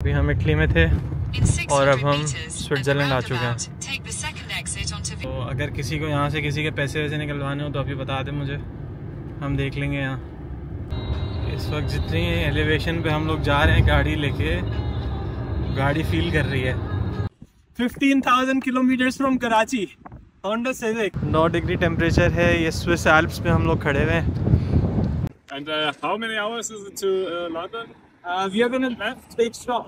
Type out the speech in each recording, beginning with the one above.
अभी हम इटली में थे और अब हम स्विट्ज़रलैंड आ चुके हैं। तो अगर किसी को यहाँ से किसी के पैसे वैसे निकलवाने हो तो अभी बता दें मुझे, हम देख लेंगे। यहाँ इस वक्त जितनी एलिवेशन पे हम लोग जा रहे हैं गाड़ी लेके, गाड़ी फील कर रही है। 15,000 kilometre from Karachi, Honda civic. 9 degree temperature है। ये स्विस एल्प्स पे हम लोग खड़े हुए हैं। And how many hours is it to London? We are gonna take stop.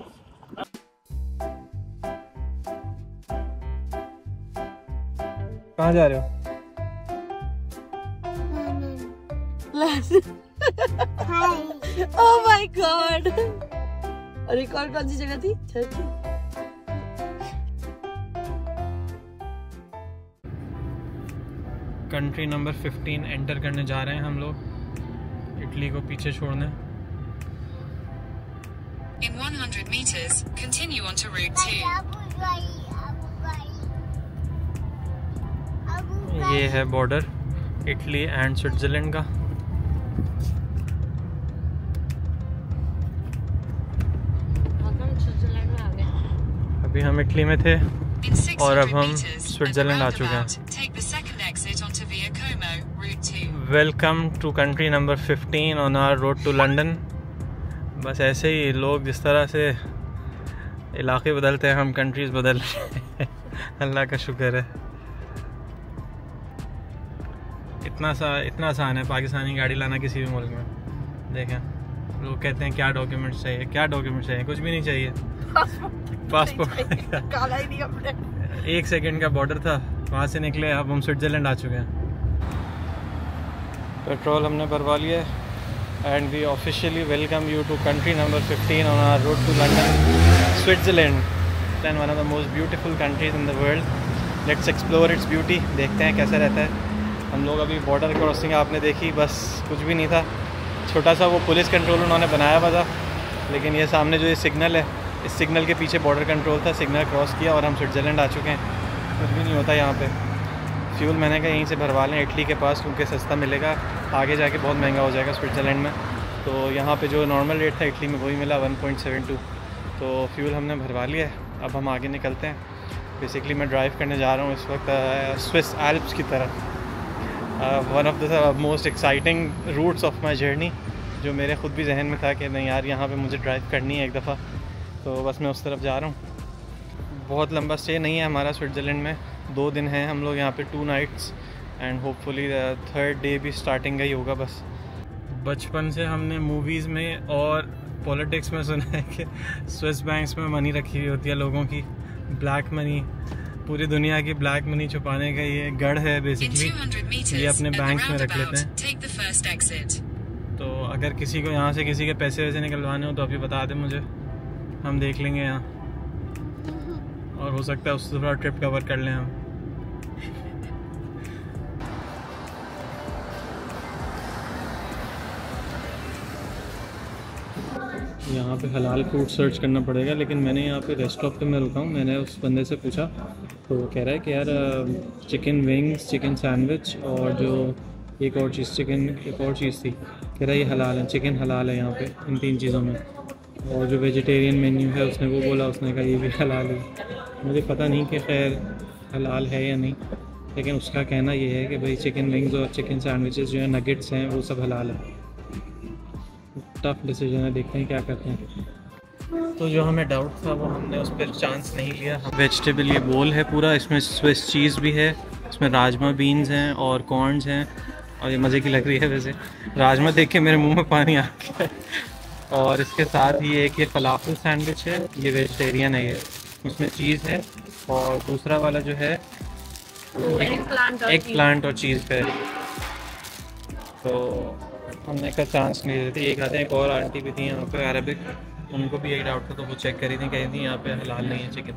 कहाँ जा रहे हो? Oh my God! और एक और कौन सी जगह थी? चर्ची। कंट्री नंबर 15 एंटर करने जा रहे हैं हम लोग, इटली को पीछे छोड़ने। In 100 meters, continue onto Route 2. ये है बॉर्डर इटली एंड स्विट्ज़रलैंड का। अभी हम इटली में थे और अब हम स्विट्ज़रलैंड आ चुके हैं। Welcome to country number 15 on our road to London. बस ऐसे ही लोग जिस तरह से इलाके बदलते हैं, हम कंट्रीज़ बदल रहे हैं। अल्लाह का शुक्र है। इतना आसान है पाकिस्तानी गाड़ी लाना किसी भी मुल्क में। देखें, लोग कहते हैं क्या डॉक्यूमेंट्स चाहिए, क्या डॉक्यूमेंट्स चाहिए, कुछ भी नहीं चाहिए। पासपोर्ट काला ही नहीं अपने। 1 सेकंड का बॉर्डर था, वहाँ से निकले, अब हम स्विट्ज़रलैंड आ चुके हैं। पेट्रोल हमने भरवा लिया है and we officially welcome you to country number 15 on our road to London, Switzerland and one of the most beautiful countries in the world. Let's explore its beauty. देखते हैं कैसा रहता है। हम लोग अभी बॉर्डर क्रॉसिंग आपने देखी, बस कुछ भी नहीं था। छोटा सा वो पुलिस कंट्रोल उन्होंने बनाया हुआ था, लेकिन ये सामने जो ये सिग्नल है, इस सिग्नल के पीछे बॉर्डर कंट्रोल था। सिग्नल क्रॉस किया और हम स्विट्ज़रलैंड आ चुके हैं। कुछ भी नहीं होता यहाँ पे। फ्यूल मैंने कहा यहीं से भरवा लें इटली के पास, क्योंकि सस्ता मिलेगा। आगे जाके बहुत महंगा हो जाएगा स्विट्ज़रलैंड में। तो यहाँ पे जो नॉर्मल रेट था इटली में वही मिला 1.72। तो फ्यूल हमने भरवा लिया है। अब हम आगे निकलते हैं। बेसिकली मैं ड्राइव करने जा रहा हूँ इस वक्त स्विस एल्प्स की तरफ। One of the most exciting routes of my journey, जो मेरे ख़ुद भी जहन में था कि नहीं यार यहाँ पे मुझे ड्राइव करनी है एक दफ़ा। तो बस मैं उस तरफ जा रहा हूँ। बहुत लंबा स्टे नहीं है हमारा स्विट्ज़रलैंड में। 2 दिन हैं हम लोग यहाँ पे, 2 nights and hopefully third day भी स्टार्टिंग का ही होगा। बस बचपन से हमने मूवीज़ में और पॉलिटिक्स में सुना है कि स्विस बैंक्स में मनी रखी हुई होती है लोगों की, ब्लैक मनी। पूरी दुनिया की ब्लैक मनी छुपाने का ये गढ़ है बेसिकली। ये अपने बैंक्स में रख लेते हैं। तो अगर किसी को यहाँ से किसी के पैसे वैसे निकलवाने हो तो अभी बता दें मुझे, हम देख लेंगे यहाँ। और हो सकता है उससे थोड़ा ट्रिप कवर कर लें हम। यहाँ पे हलाल फूड सर्च करना पड़ेगा, लेकिन मैंने यहाँ पे रेस्टोरेंट पे मैं रुका हूँ। मैंने उस बंदे से पूछा तो वो कह रहा है कि यार चिकन विंग्स, चिकन सैंडविच और जो एक और चीज़ एक और चीज़ थी, कह रहा है ये हलाल है, चिकन हलाल है यहाँ पे इन 3 चीज़ों में। और जो वेजिटेरियन मेन्यू है उसने वो बोला, उसने कहा ये भी हलाल है। मुझे पता नहीं कि खैर हलाल है या नहीं, लेकिन उसका कहना ये है कि भाई चिकन विंग्स और चिकन सैंडविचेस जो है, नगेट्स हैं, वो सब हलाल है। टफ डिसीजन है, देखते हैं क्या करते हैं। तो जो हमें डाउट था वो हमने उस पर चांस नहीं लिया। वेजिटेबल ये बोल है पूरा, इसमें स्विस चीज़ भी है, इसमें राजमा बीन्स हैं और कॉर्नस हैं, और ये मज़े की लग रही है। वैसे राजमा देख के मेरे मुंह में पानी आ गया है। और इसके साथ ही एक ये फलाफल सैंडविच है, ये वेजिटेरियन है, ये उसमें चीज़ है। और दूसरा वाला जो है एग प्लांट और चीज़ पे। तो हमने का चांस नहीं देती। एक आते एक और आंटी भी थी यहाँ पे अरबिक, उनको भी यही डाउट था, तो वो चेक करी थी, कही थी यहाँ पे हलाल नहीं है चिकन।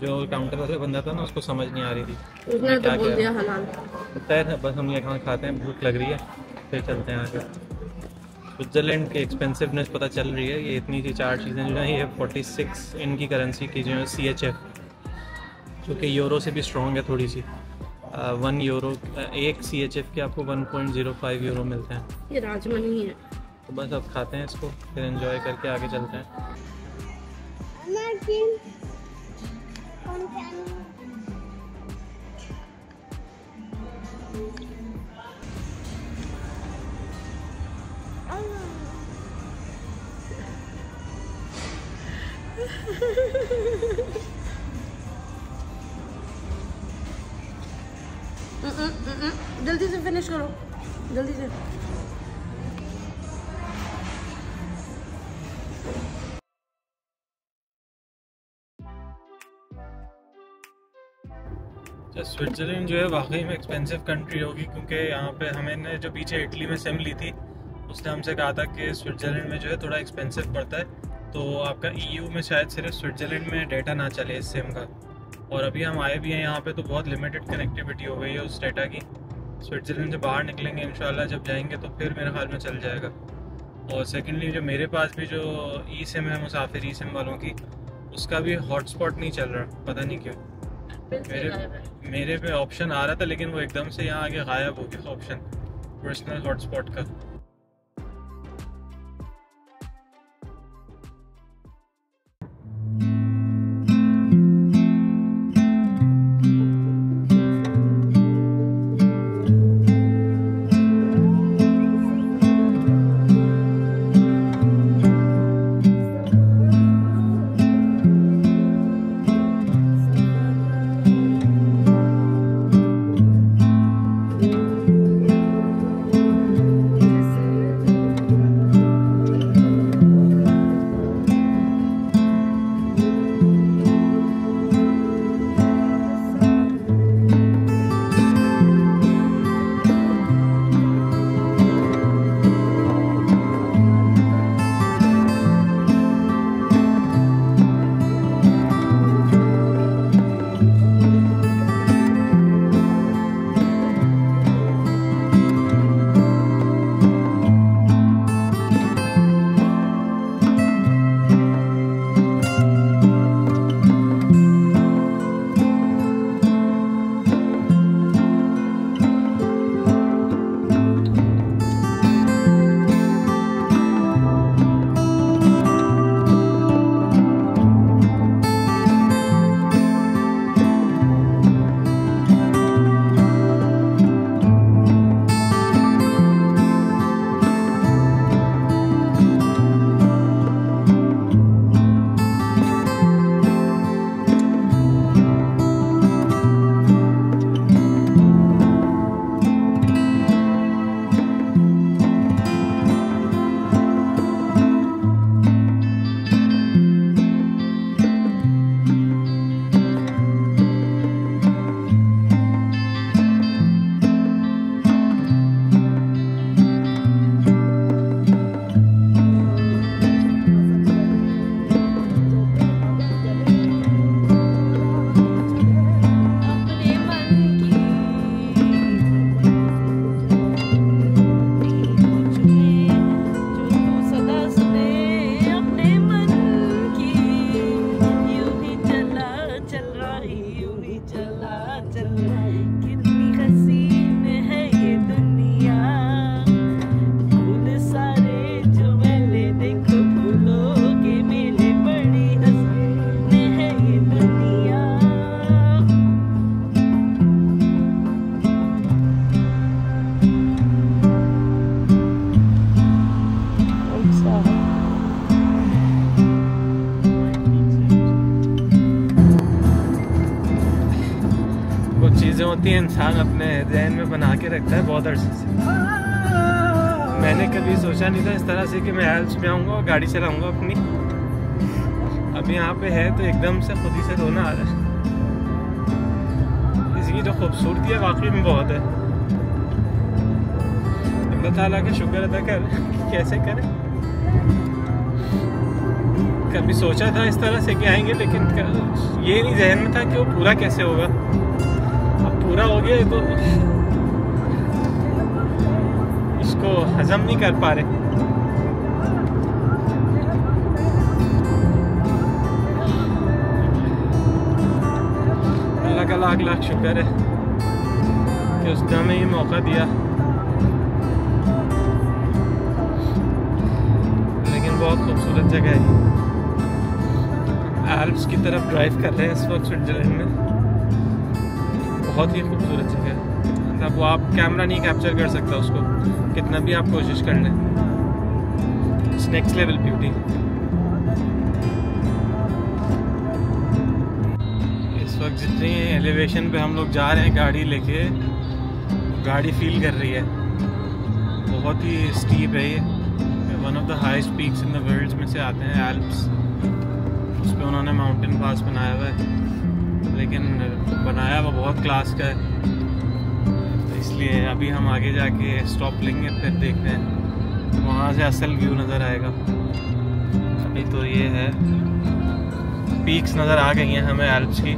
जो काउंटर वाला बंदा था ना, उसको समझ नहीं आ रही थी, उसने तो बोल दिया हलाल। खैर बस हम ये कहाँ खाते हैं, भूख लग रही है, फिर चलते हैं आगे। स्विट्ज़रलैंड की एक्सपेंसिवनेस पता चल रही है। ये इतनी सी 4 चीज़ें जो है, ये 46 इनकी करेंसी की जो है CHF, जो कि यूरो से भी स्ट्रॉन्ग है थोड़ी सी। 1 यूरो, 1 CHF के आपको 1.05 यूरो मिलते हैं। ये राजमा नहीं है। तो बस अब खाते हैं इसको, फिर एंजॉय करके आगे चलते हैं। जल्दी से फिनिश करो, जल्दी से। स्विट्ज़रलैंड जो है वाकई में एक्सपेंसिव कंट्री होगी, क्योंकि यहाँ पे हमने जो पीछे इटली में सिम ली थी उसने हमसे कहा था कि स्विट्ज़रलैंड में जो है थोड़ा एक्सपेंसिव पड़ता है, तो आपका EU में शायद सिर्फ स्विट्ज़रलैंड में डेटा ना चले इस सिम का। और अभी हम आए भी हैं यहाँ पे तो बहुत लिमिटेड कनेक्टिविटी हो गई है उस डेटा की। स्विट्ज़रलैंड से बाहर निकलेंगे इंशाल्लाह जब जाएंगे तो फिर मेरे ख्याल में चल जाएगा। और सेकेंडली जो मेरे पास भी जो ई सिम है मुसाफिर ई सिम वालों की, उसका भी हॉटस्पॉट नहीं चल रहा, पता नहीं क्यों। मेरे पे ऑप्शन आ रहा था लेकिन वो एकदम से यहाँ आगे गायब हो गया ऑप्शन पर्सनल हॉटस्पॉट का। चीज़ें होती हैं इंसान अपने ज़हन में बना के रखता है बहुत अरसे से। मैंने कभी सोचा नहीं था इस तरह से कि मैं एल्प्स में आऊँगा और गाड़ी चलाऊँगा अपनी। अभी यहाँ पे है तो एकदम से खुद ही से रोना आ रहा है। इसकी जो खूबसूरती है वाकई में बहुत है। अल्लाह ताला का शुक्र अदा कर कि कैसे करें। कभी सोचा था इस तरह से कि आएंगे, लेकिन ये नहीं जहन में था कि वो पूरा कैसे होगा। अब पूरा हो गया तो उसको हजम नहीं कर पा रहे। अल्लाह का लाख लाख शुक्र है कि उसने हमें ये मौका दिया। लेकिन बहुत खूबसूरत जगह है। एल्प्स की तरफ ड्राइव कर रहे हैं इस वक्त स्विट्ज़रलैंड में। बहुत ही खूबसूरत जगह है, मतलब वो आप कैमरा नहीं कैप्चर कर सकता उसको, कितना भी आप कोशिश कर लें। It's next level beauty. इस वक्त जितनी एलिवेशन पे हम लोग जा रहे हैं गाड़ी लेके, गाड़ी फील कर रही है। बहुत ही स्टीप है ये, one of the highest peaks in the world में से आते हैं एल्प्स। उस पर उन्होंने माउंटेन पास बनाया हुआ है, लेकिन बनाया हुआ बहुत क्लास का है, तो इसलिए अभी हम आगे जाके स्टॉप लेंगे, फिर देखते हैं वहाँ से असल व्यू नज़र आएगा। अभी तो ये है, पीक्स नज़र आ गई हैं हमें एल्प्स की।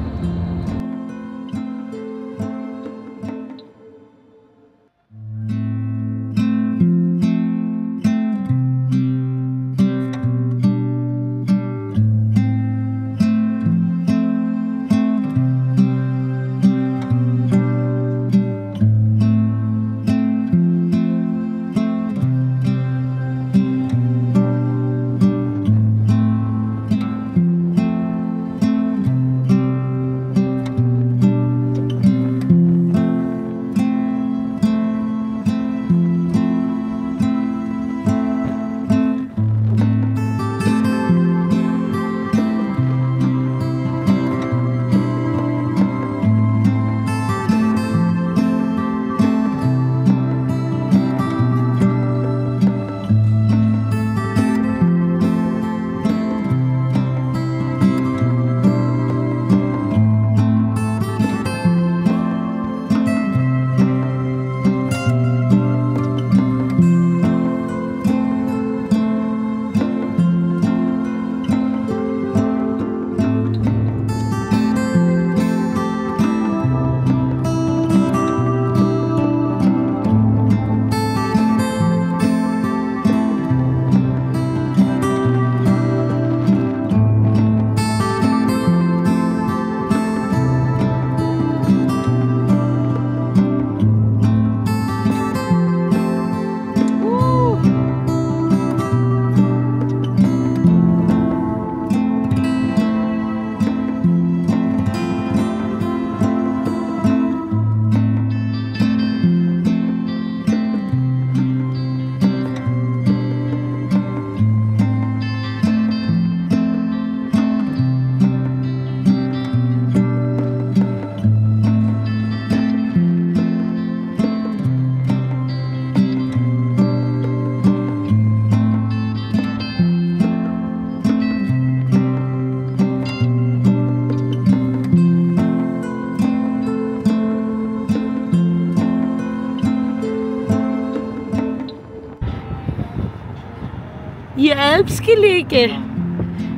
ये एल्प्स की लेक है,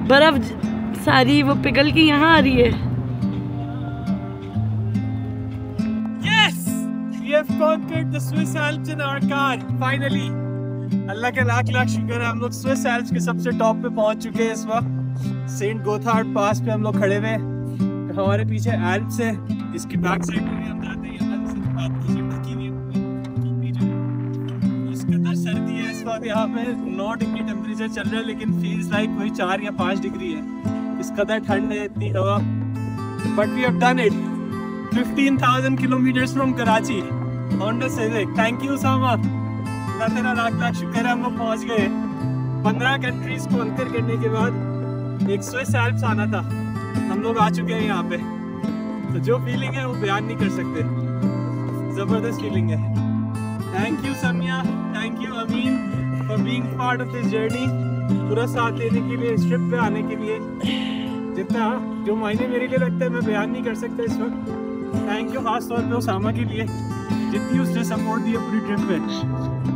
बर्फ सारी वो पिघल के यहाँ आ रही है। Yes! We have conquered the Swiss Alps in our car, finally. अल्लाह का लाख लाख शुक्र है, हम लोग स्विस एल्प्स के सबसे टॉप पे पहुंच चुके हैं इस वक्त। सेंट गोथार्ड पास पे हम लोग खड़े हुए हैं, हमारे पीछे एल्प्स है, इसकी बैक साइड में हम जाते हैं। सर्दी है इस वक्त यहाँ पे, 9 डिग्री टेम्परेचर चल रहा है, लेकिन फील्स लाइक कोई 4 या 5 डिग्री है। इस कदर ठंड है, इतनी हवा, but we have done it. 15,000 kilometre from Karachi, Honda Civic. Thank you Sama, अल्लाह तेरा लाख लाख शुक्र है, हम लोग पहुँच गए। 15 कंट्रीज को अंतर करने के बाद एक स्विस एल्प्स आना था, हम लोग आ चुके हैं यहाँ पे। तो जो फीलिंग है वो बयान नहीं कर सकते, ज़बरदस्त फीलिंग है। Thank you Samia, thank you Amin for being part of this journey, पूरा साथ देने के लिए, इस ट्रिप पे आने के लिए। जितना जो मायने मेरे लिए लगता है मैं बयान नहीं कर सकता इस वक्त। थैंक यू खास तौर पे उसामा के लिए, जितनी उसने सपोर्ट दिया पूरी ट्रिप पे।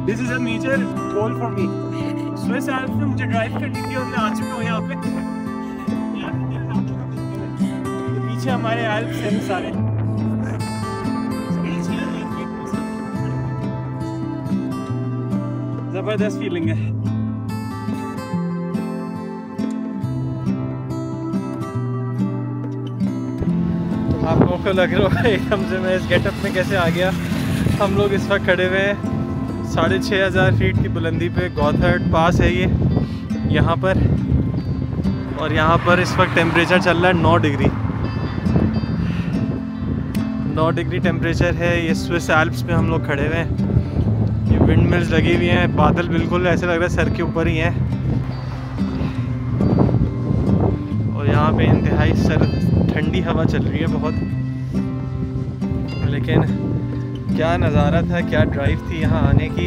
This is a major goal for me. Swiss Alps में मुझे ड्राइव करनी थी और मैं आ चुका हूँ यहाँ पे। पीछे हमारे एल्प्स हैं सारे, जबरदस्त फीलिंग है। आप लोगों को लग रहा है एकदम से मैं इस गेटअप में कैसे आ गया। हम लोग इस वक्त खड़े हुए हैं 6,500 फीट की बुलंदी पे, गोथार्ड पास है ये। यहाँ पर और यहाँ पर इस वक्त टेम्परेचर चल रहा है 9 डिग्री। 9 डिग्री टेम्परेचर है। ये स्विस एल्प्स में हम लोग खड़े हुए हैं। ये विंड मिल्स लगी हुई हैं, बादल बिल्कुल ऐसे लग रहा है सर के ऊपर ही हैं। और यहाँ पे इंतहाई ठंडी हवा चल रही है बहुत। लेकिन क्या नज़ारा था, क्या ड्राइव थी यहाँ आने की,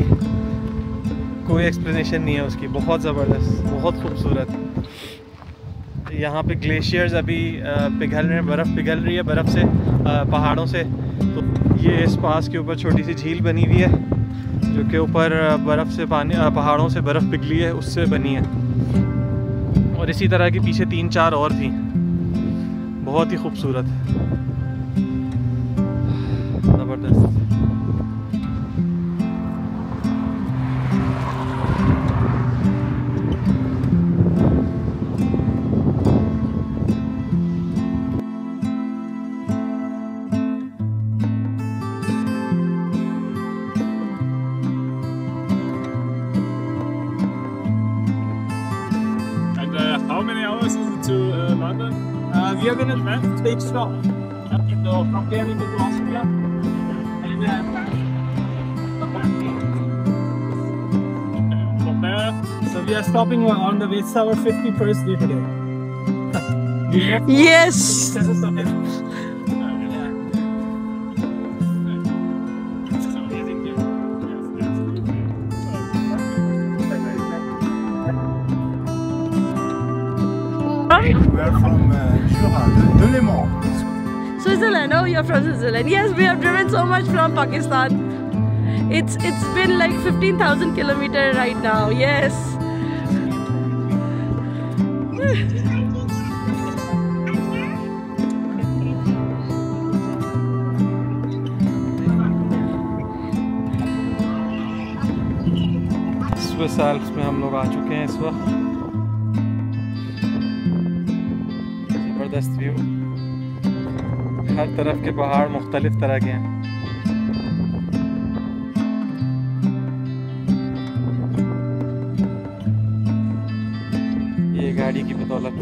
कोई एक्सप्लेनेशन नहीं है उसकी। बहुत ज़बरदस्त, बहुत खूबसूरत। यहाँ पे ग्लेशियर्स अभी पिघल रहे हैं, बर्फ़ पिघल रही है बर्फ़ से, पहाड़ों से। तो ये इस पास के ऊपर छोटी सी झील बनी हुई है जो कि ऊपर बर्फ़ से पानी, पहाड़ों से बर्फ़ पिघली है, उससे बनी है। और इसी तरह की पीछे 3-4 और थी, बहुत ही खूबसूरत, ज़बरदस्त। How many hours is it to London? We are going to left big stop. So from there we go to Austria. And from there, so we are stopping on the way. It's our 51st day today. Yes. We are from Jura, de Léman. Switzerland. Oh, you're from Switzerland. Yes, we have driven so much from Pakistan. It's been like 15,000 kilometers right now. Yes. Swiss Alps में हम लोग आ चुके हैं इस वक्त। ज़बरदस्त view, हर तरफ के पहाड़ मुख्तलिफ तरह के हैं। ये गाड़ी की बदौलत,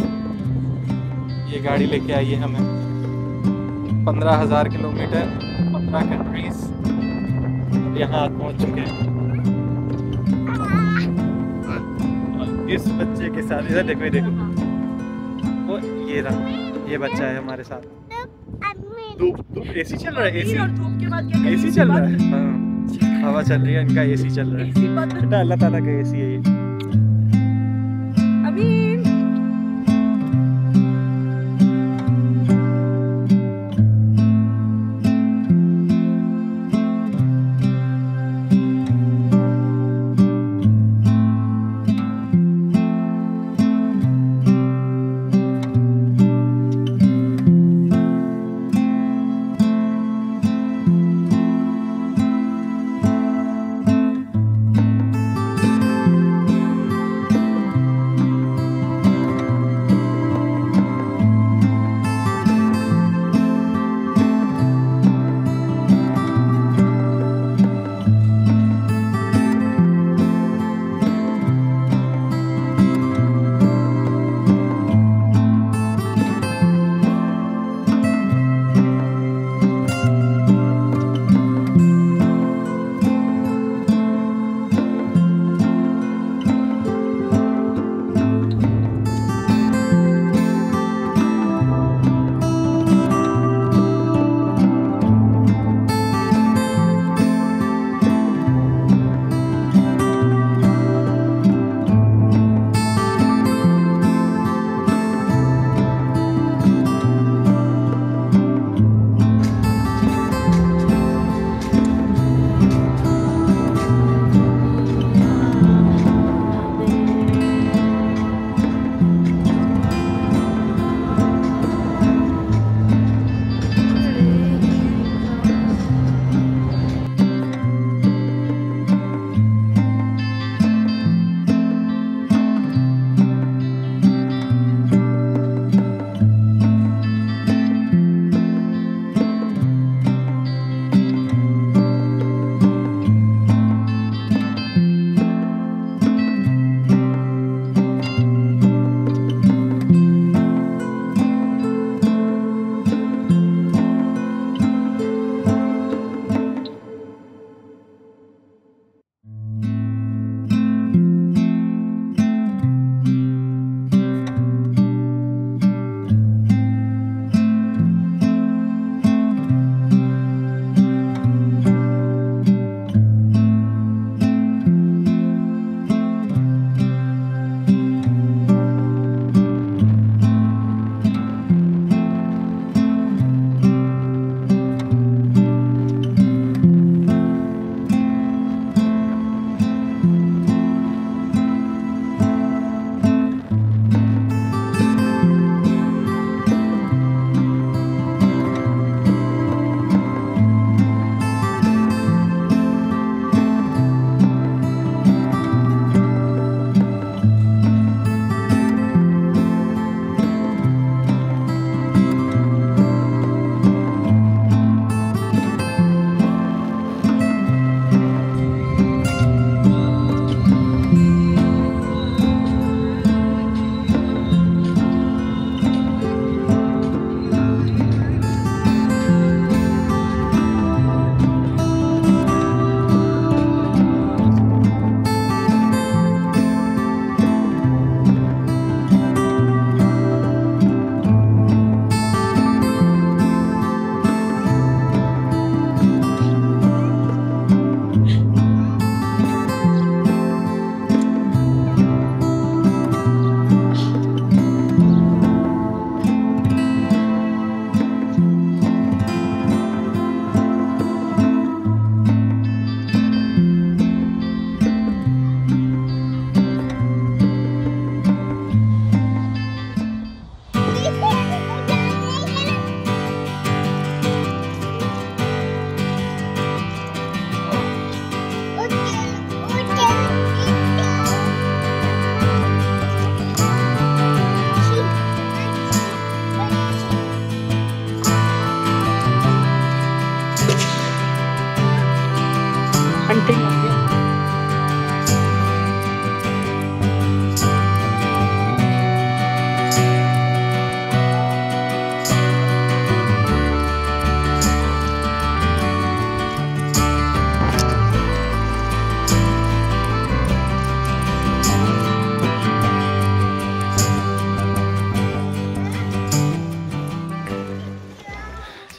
ये गाड़ी लेके आई है हमें 15,000 किलोमीटर, 15 कंट्रीज, यहाँ पहुँच चुके हैं। इस बच्चे के साथ इधर देखो, देखो वो ये रहा, ये बच्चा है हमारे साथ। धूप एसी चल रहा है, एसी चल रहा है। हाँ, हवा चल रही है, इनका एसी चल रहा है। बेटा अल्लाह ताला का एसी है ये।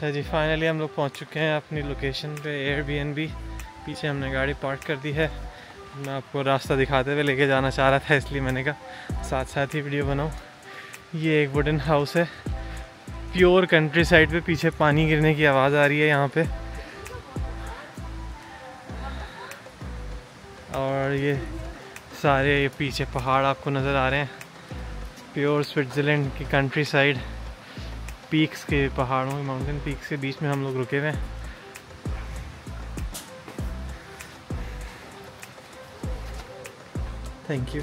अच्छा जी, फाइनली हम लोग पहुंच चुके हैं अपनी लोकेशन पे, एयरबीएनबी। पीछे हमने गाड़ी पार्क कर दी है। मैं आपको रास्ता दिखाते हुए लेके जाना चाह रहा था, इसलिए मैंने कहा साथ साथ ही वीडियो बनाऊं। ये एक वुडन हाउस है, प्योर कंट्री साइड पे। पीछे पानी गिरने की आवाज़ आ रही है यहाँ पे। और ये सारे ये पीछे पहाड़ आपको नज़र आ रहे हैं। प्योर स्विट्ज़रलैंड की कंट्री साइड, पीक्स के पहाड़ों के, माउंटेन पीक्स के बीच में हम लोग रुके हुए हैं। Thank you.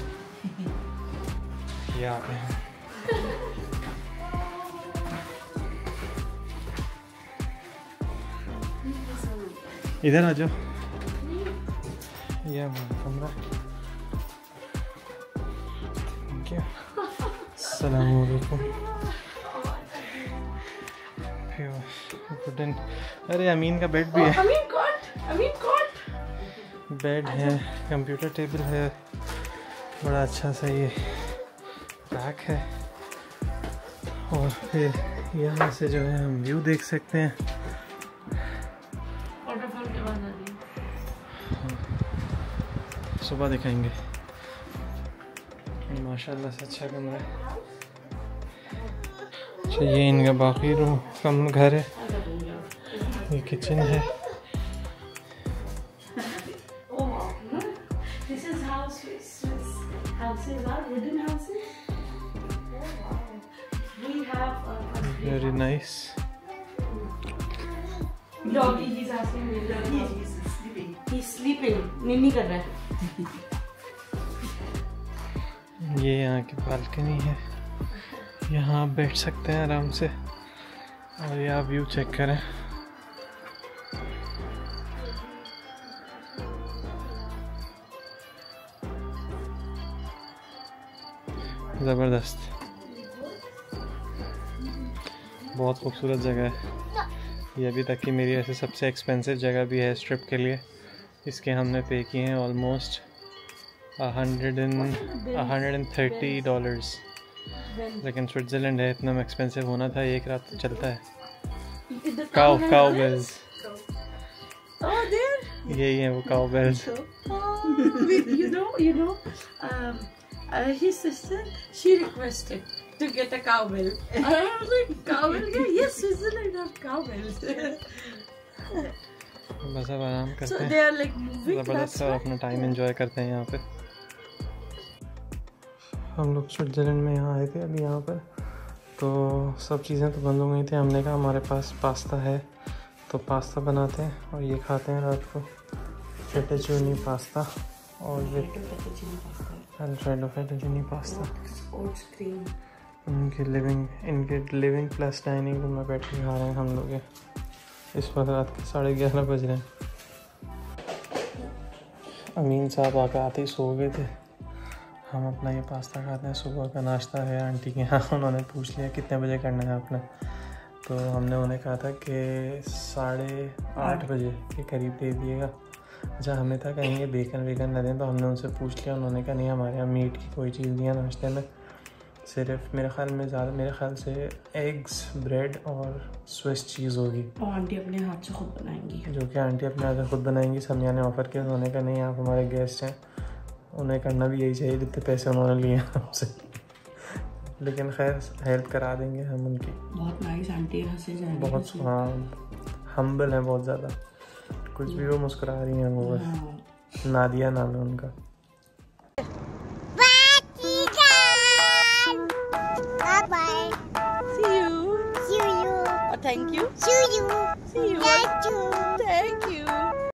यहाँ पे हैं। इधर आ जाओ, ये हमारा कमरा। Thank you. अस्सलाम वालेकुम। अरे अमीन का बेड भी है। बेड है, कंप्यूटर टेबल है, बड़ा अच्छा सा ये रैक है। और फिर यहाँ से जो है हम व्यू देख सकते हैं। सुबह दिखाएंगे। माशाल्लाह से अच्छा कमरा है। अच्छा, ये इनका बाकी रूम कम घर है। ये किचन है। Very nice. नहीं कर रहा है। ये यहाँ की बालकनी है, यहाँ आप बैठ सकते हैं आराम से। और ये आप व्यू चेक करें, ज़बरदस्त, बहुत खूबसूरत जगह है। ये अभी तक की मेरी ऐसे सबसे एक्सपेंसिव जगह भी है इस ट्रिप के लिए। इसके हमने पे किए हैं ऑलमोस्ट $130। लेकिन स्विट्ज़रलैंड है, इतना एक्सपेंसिव होना था, एक रात तो चलता है। काउ बेल्स, यही है वो cow bells. His sister, she requested to get a cowbell. And I was like, cowbell? Yes, Switzerland have cowbells. बस अब आराम करते हैं। So they are like moving. ज़बरदस्त, और अपना टाइम एंजॉय करते हैं यहाँ पे। हम लोग स्विट्ज़रलैंड में यहाँ आए थे अभी यहाँ पर, तो सब चीज़ें तो बंद हो गई थी। हमने कहा हमारे पास पास्ता है तो पास्ता बनाते हैं और ये खाते हैं रात को। फेट्टूचीनी पास्ता और फेट्टूचीनी पास्ता। इनके लिविंग प्लस डाइनिंग रूम में बैठ के खा रहे हैं हम लोग। इस वक्त रात के 11:30 बज रहे हैं। अमीन साहब आकर आते ही सो गए थे। हम अपना ये पास्ता खाते हैं। सुबह का नाश्ता है आंटी के यहाँ। उन्होंने पूछ लिया कितने बजे करना है अपना, तो हमने उन्हें कहा था कि 8:30 बजे के करीब दे दिएगा। अच्छा, हमें था कहीं ये बेकन वेकन न दें, तो हमने उनसे पूछ लिया। उन्होंने कहा नहीं, हमारे यहाँ मीट की कोई चीज़ नहीं है नाश्ते में, सिर्फ मेरे ख्याल से एग्स, ब्रेड और स्विस चीज़ होगी। और आंटी अपने हाथ से खुद बनाएंगी, जो कि आंटी अपने हाथ से खुद बनाएंगी। समिया ने ऑफ़र किया। उन्होंने कहा नहीं, आप हमारे गेस्ट हैं, उन्हें करना भी यही चाहिए जितने पैसे उन्होंने लिए हमसे। लेकिन खैर हेल्प करा देंगे हम उनकी। बहुत नाइस आंटी हंसे जा रही है। बहुत, हाँ, हम्बल है बहुत ज़्यादा। कुछ भी वो मुस्कुरा रही हैं वो बस। नादिया नाम है उनका। Thank you. See you. See you. Thank you.